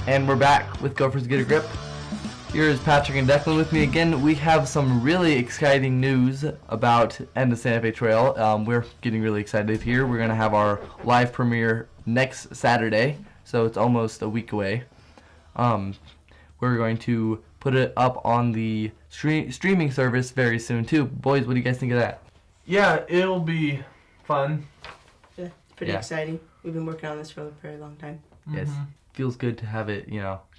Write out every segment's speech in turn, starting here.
And we're back with Gofers Get a Grip. Here's Patrick and Declan with me again. We have some really exciting news about End of Santa Fe Trail. We're getting really excited here. We're going to have our live premiere next Saturday, so it's almost a week away. We're going to put it up on the streaming service very soon too. Boys, what do you guys think of that? Yeah, it'll be fun. Yeah, it's pretty exciting. We've been working on this for a very long time. Yes, feels good to have it,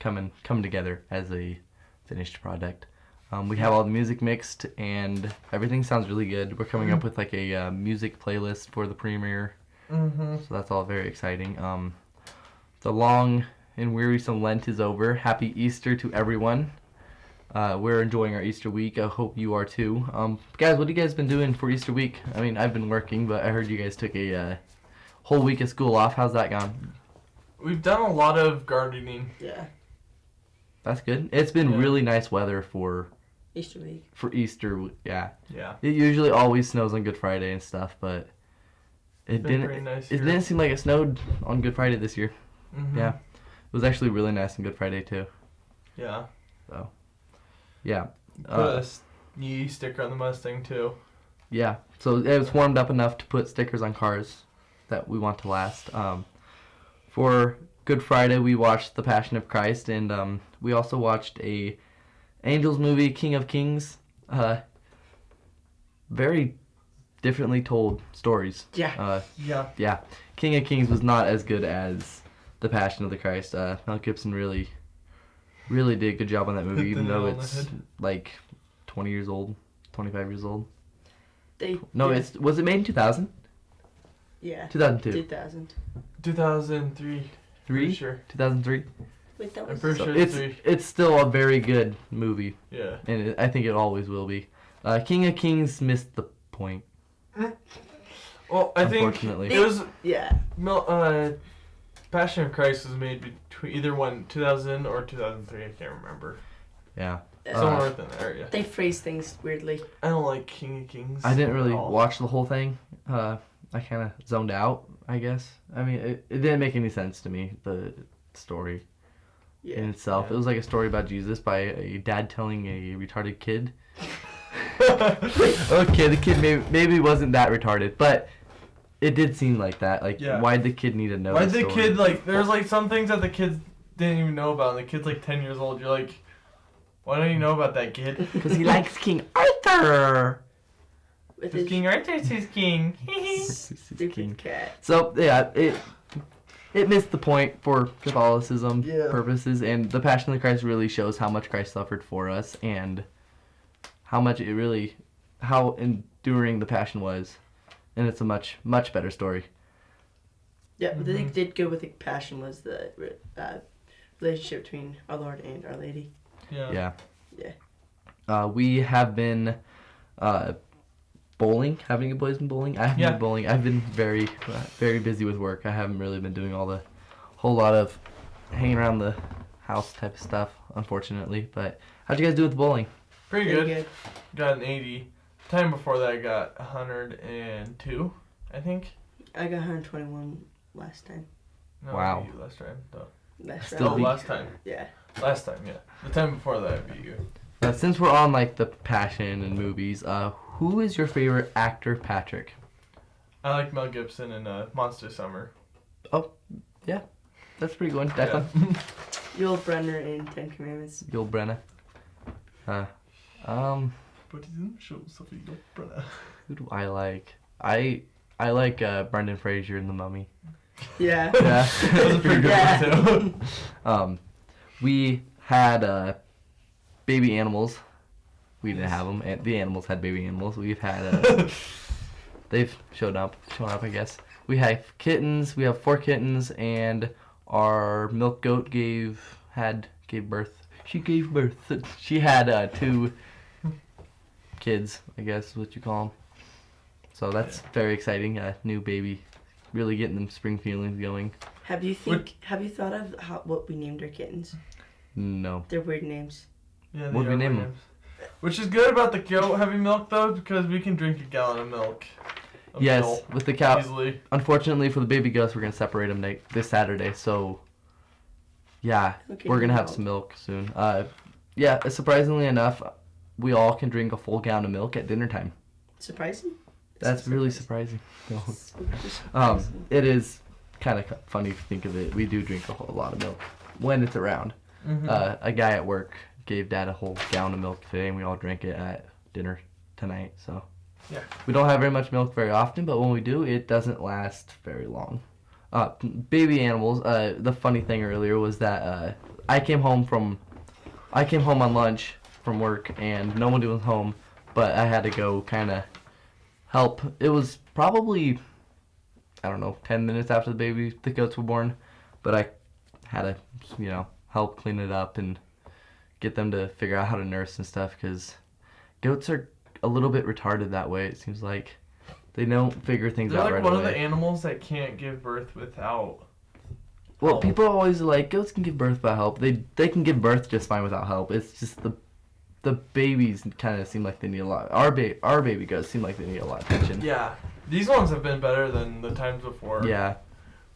come together as a finished product. We have all the music mixed and everything sounds really good. We're coming up with like a music playlist for the premiere, so that's all very exciting. The long and wearisome Lent is over. Happy Easter to everyone. We're enjoying our Easter week. I hope you are too. Guys, what have you guys been doing for Easter week? I mean, I've been working, but I heard you guys took a whole week of school off. How's that gone? We've done a lot of gardening. Yeah. That's good. It's been really nice weather for Easter week. For Easter, yeah. Yeah. It usually always snows on Good Friday and stuff, but it didn't. Nice it didn't seem like it snowed on Good Friday this year. Yeah, it was actually really nice on Good Friday too. Yeah. So, yeah. Put a knee sticker on the Mustang too. Yeah. So it was warmed up enough to put stickers on cars that we want to last. For Good Friday, we watched The Passion of Christ, and we also watched a Angels movie, King of Kings. Very differently told stories. Yeah. Yeah. King of Kings was not as good as The Passion of the Christ. Mel Gibson really did a good job on that movie, even though it's like 20 years old, 25 years old. Was it made in 2000? Yeah. 2002. 2000. 2003. Three? Sure. 2003. Wait, that I'm was. pretty sure It's three. it's still a very good movie. Yeah. And I think it always will be. King of Kings missed the point. Well, I think Unfortunately. it was. Yeah. Passion of Christ was made between either 2000 or 2003. I can't remember. Yeah. Somewhere within there. Yeah. They phrase things weirdly. I don't like King of Kings. I didn't really at all. watch the whole thing. I kind of zoned out, I guess. I mean, it didn't make any sense to me, the story in itself. Yeah. It was like a story about Jesus by a dad telling a retarded kid. Okay, the kid maybe wasn't that retarded, but it did seem like that. Like, why'd the kid need to know? Why'd the kid, there's some things that the kids didn't even know about, and the kid's 10 years old. You're like, why don't you know about that kid? Because he likes King Arthur. Because King Arthur's his king. Stupid cat. So, yeah, it missed the point for Catholicism purposes, and the Passion of the Christ really shows how much Christ suffered for us, and how enduring the Passion was. And it's a much, much better story. Yeah, what they did good with the Passion was the relationship between our Lord and Our Lady. Yeah. We have been bowling. Haven't you boys been bowling? I haven't been bowling. I've been very, very busy with work. I haven't really been doing a whole lot of hanging around the house type of stuff, unfortunately. But how'd you guys do with the bowling? Pretty good. Got an 80. Time before that, I got 102, I think. I got 121 last time. No, Wow. I beat you last time, though. Last time. Yeah. Last time, yeah. The time before that, I beat you. Since we're on the Passion and movies, who is your favorite actor, Patrick? I like Mel Gibson in Monster Summer. Oh, yeah. That's pretty good one. Declan? Yeah. Yul Brynner in Ten Commandments. Yul Brynner. But he's in the show, so Yul Brynner. Who do I like? I like Brendan Fraser in The Mummy. Yeah. Yeah. That was a pretty good one, too. We had baby animals. We didn't have them. The animals had baby animals. We've had they've shown up, I guess. We have kittens. We have 4 kittens, and our milk goat gave birth. She gave birth. She had 2 kids, I guess is what you call them. So that's very exciting. New baby, really getting them spring feelings going. Have you thought of what we named our kittens? No. They're weird names. Yeah, What do we name them? Which is good about the goat heavy milk, though, because we can drink a gallon of milk. Yes, with the cow. Easily. Unfortunately for the baby goats, we're going to separate them this Saturday, so Yeah, Okay, we're gonna have milk. some milk soon. Yeah, surprisingly enough, we all can drink a full gallon of milk at dinner time. Surprising? That's really surprising. No. Super surprising. It is kind of funny if you think of it. We do drink a whole lot of milk when it's around. Mm-hmm. A guy at work gave Dad a whole gallon of milk today, and we all drank it at dinner tonight. So Yeah. we don't have very much milk very often, but when we do, it doesn't last very long. Baby animals. The funny thing earlier was that I came home on lunch from work, and no one was home, but I had to go kind of help. It was probably, I don't know, 10 minutes after the goats were born, but I had to, help clean it up and get them to figure out how to nurse and stuff, because goats are a little bit retarded that way. It seems like they don't figure things They're out like right one away. of the animals that can't give birth without. Well, help. people are always like, goats can give birth without help. They can give birth just fine without help. It's just the babies kind of seem like they need a lot. Our baby goats seem like they need a lot of attention. Yeah, these ones have been better than the times before. Yeah.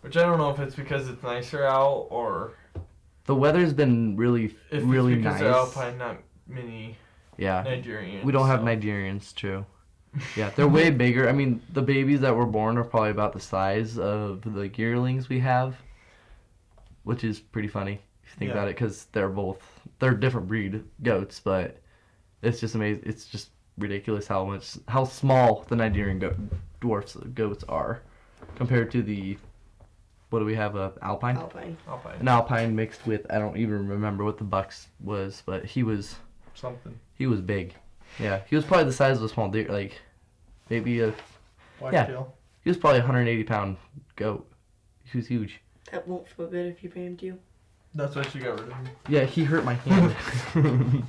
Which I don't know if it's because it's nicer out or The weather's been really if really it's because nice. they're alpine, not many Yeah. Nigerians. We don't have so. Nigerians, true. Yeah, they're way bigger. I mean, the babies that were born are probably about the size of the yearlings we have, which is pretty funny if you think Yeah. about it, because they're different breed goats, but it's just amazing. It's just ridiculous how small the Nigerian goats are compared to the, what do we have, Alpine? Alpine. Alpine. An Alpine mixed with, I don't even remember what the buck's was, but he was Something. big. Yeah, he was probably the size of a small deer, like maybe Black Yeah. tail. he was probably a 180-pound goat. He was huge. That won't feel good if you bammed you. That's why she got rid of him. Yeah, he hurt my hand.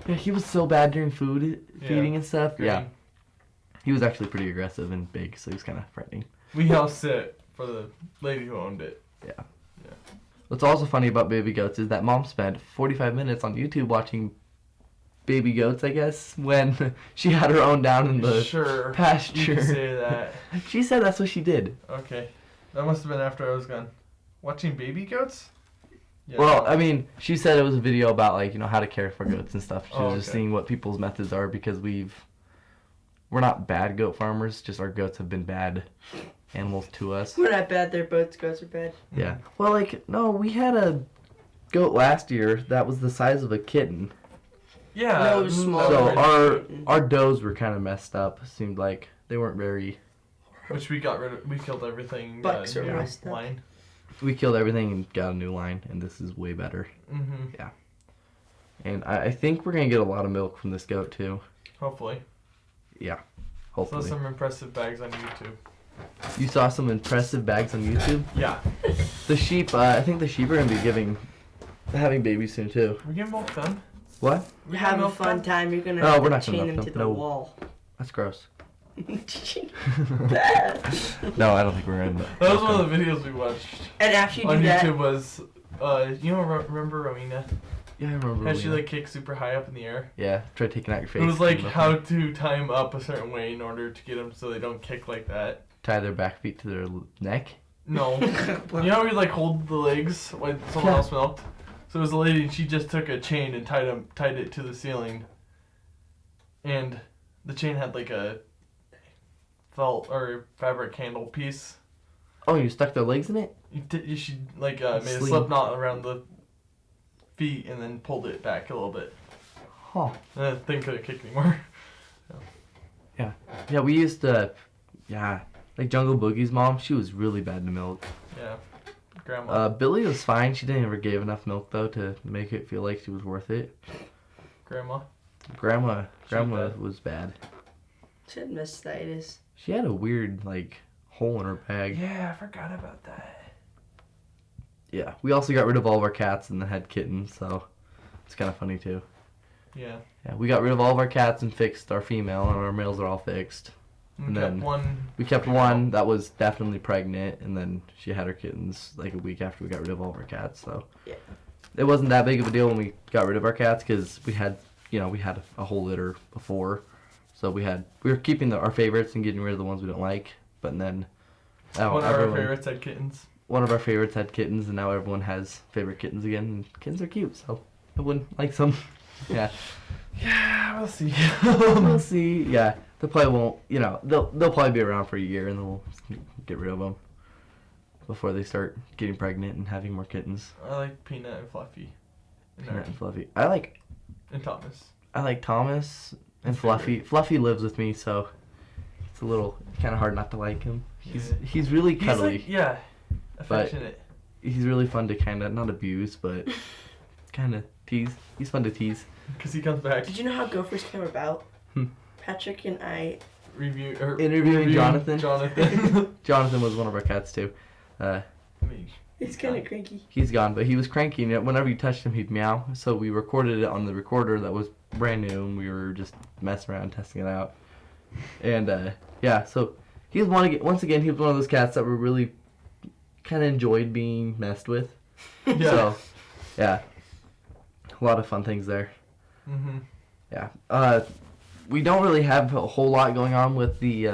Yeah, he was so bad during feeding and stuff. Green. Yeah, he was actually pretty aggressive and big, so he was kind of frightening. We house sit for the lady who owned it. What's also funny about baby goats is that Mom spent 45 minutes on YouTube watching baby goats, I guess, when she had her own down in the Sure. You pasture. can say that. She said that's what she did. Okay. That must have been after I was gone. Watching baby goats? Yeah. Well, I mean, she said it was a video about, like, how to care for goats and stuff. She was just okay. seeing what people's methods are, because we're not bad goat farmers, just our goats have been bad animals to us. We're not bad. They're both goats are bad. Yeah. Well, like, no, we had a goat last year that was the size of a kitten. Yeah. No, it was smaller. So our does were kind of messed up. Seemed like they weren't very. Which we got rid of. We killed everything. Bucks are new messed up. line. We killed everything and got a new line, and this is way better. Mm-hmm. And I think we're gonna get a lot of milk from this goat too. Hopefully. Yeah. Saw Hopefully. some impressive bags on YouTube. You saw some impressive bags on YouTube. Yeah. The sheep. I think the sheep are gonna be having babies soon too. We get milk done. What? We're having a fun time. You're gonna No, have we're to not gonna chain milk them to them, the no. wall. That's gross. Bad. No, I don't think we're gonna. That was one of the videos we watched And after you do on that, YouTube. Was remember Rowena? Yeah, I remember. How she Lena. like kicked super high up in the air. Yeah, try taking out your face. It was like and how to tie them up a certain way in order to get them so they don't kick like that. tie their back feet to their neck. No. You know how we like hold the legs when someone Yeah. else milked? So it was a lady and she just took a chain and tied it to the ceiling. And the chain had like a felt or fabric handle piece. Oh, you stuck their legs in it? She like made a Sling. slip knot around the feet and then pulled it back a little bit. Huh. And the thing couldn't kick anymore. Yeah, we used to. Yeah, like Jungle Boogie's mom. She was really bad to milk. Yeah. Grandma. Billy was fine. She didn't ever give enough milk though to make it feel like she was worth it. Grandma. Grandma bad. was bad. she had mastitis. She had a weird like hole in her bag. Yeah, I forgot about that. Yeah. We also got rid of all of our cats and then had kittens, so it's kind of funny too. Yeah. Yeah, we got rid of all of our cats and fixed our female, and our males are all fixed. We And kept then one. We kept one that was definitely pregnant, and then she had her kittens like a week after we got rid of all of our cats. So Yeah. it wasn't that big of a deal when we got rid of our cats, because we had a whole litter before, so we were keeping our favorites and getting rid of the ones we don't like. But then One of our everyone- favorites had kittens. one of our favorites had kittens, and now everyone has favorite kittens again. And kittens are cute, so everyone likes them. Yeah. Yeah, we'll see. We'll see. Yeah, they probably won't. You know, they'll probably be around for a year, and then we'll get rid of them before they start getting pregnant and having more kittens. I like Peanut and Fluffy. Peanut and Fluffy. I like Thomas and Fluffy. Fluffy lives with me, so it's a little kind of hard not to like him. He's really cuddly. He's like, affectionate. He's really fun to kind of not abuse, but kind of tease. He's fun to tease. Because he comes back. Did you know how Gofers came about? Patrick and I interviewing Jonathan. Jonathan was one of our cats too. He's kind of cranky. He's gone, but he was cranky, and whenever you touched him, he'd meow. So we recorded it on the recorder that was brand new, and we were just messing around, testing it out. And yeah, so he was once again, he was one of those cats that were really kind of enjoyed being messed with. Yeah. So, yeah, a lot of fun things there. Mm-hmm. Yeah. We don't really have a whole lot going on with the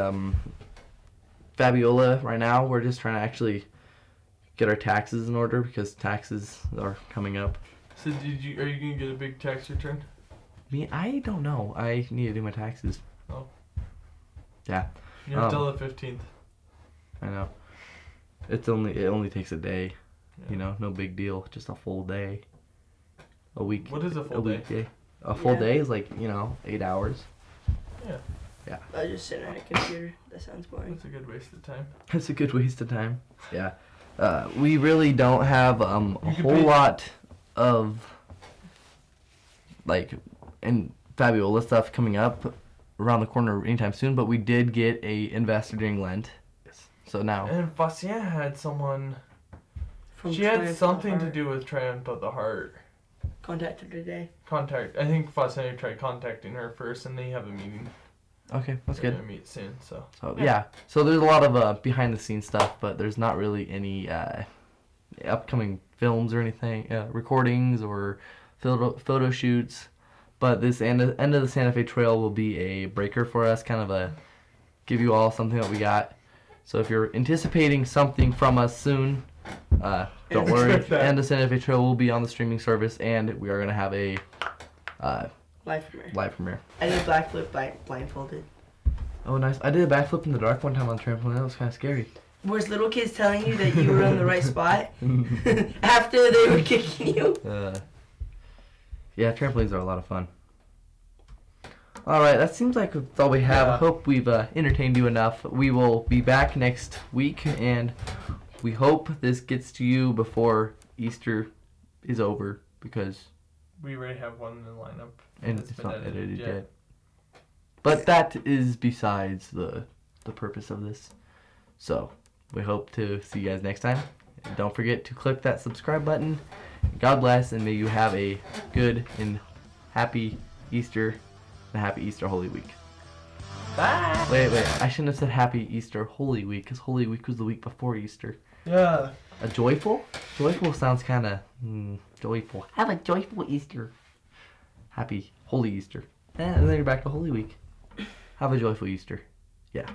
Fabiola right now. We're just trying to actually get our taxes in order because taxes are coming up. So are you gonna get a big tax return? Me, I don't know. I need to do my taxes. Oh. Yeah. You have till the 15th. I know. It only takes a day. Yeah. You know, no big deal. Just a full day. A week. What is a full day? Weekday. A full day is like, 8 hours. Yeah. Yeah. I was just sitting at a computer. That sounds boring. That's a good waste of time. It's a good waste of time. Yeah. We really don't have a whole lot of and Fabiola stuff coming up around the corner anytime soon, but we did get a investor during Lent. So now. And Bastien had someone. She had something to do with Triumph of the Heart. Contacted today. I think Bastien tried contacting her first, and they have a meeting. Okay, that's They're good. gonna meet soon, so. Yeah. So there's a lot of behind the scenes stuff, but there's not really any upcoming films or anything, recordings or photo shoots. But this end of the Santa Fe Trail will be a breaker for us, kind of give you all something that we got. So if you're anticipating something from us soon, don't worry. End of Santa Fe Trail will be on the streaming service, and we are going to have a live premiere. I did a backflip blindfolded. Oh, nice. I did a backflip in the dark one time on the trampoline. That was kind of scary. Was little kids telling you that you were on the right spot after they were kicking you? Yeah, trampolines are a lot of fun. Alright, that seems like that's all we have. Yeah. I hope we've entertained you enough. We will be back next week, and we hope this gets to you before Easter is over, because we already have one in the lineup. And it's not edited yet. But that is besides the purpose of this. So, we hope to see you guys next time. And don't forget to click that subscribe button. God bless, and may you have a good and happy Easter and a happy Easter Holy Week. Bye! Wait. I shouldn't have said happy Easter Holy Week, because Holy Week was the week before Easter. Yeah. A joyful? Joyful sounds kind of joyful. Have a joyful Easter. Happy Holy Easter. And then you're back to Holy Week. Have a joyful Easter. Yeah.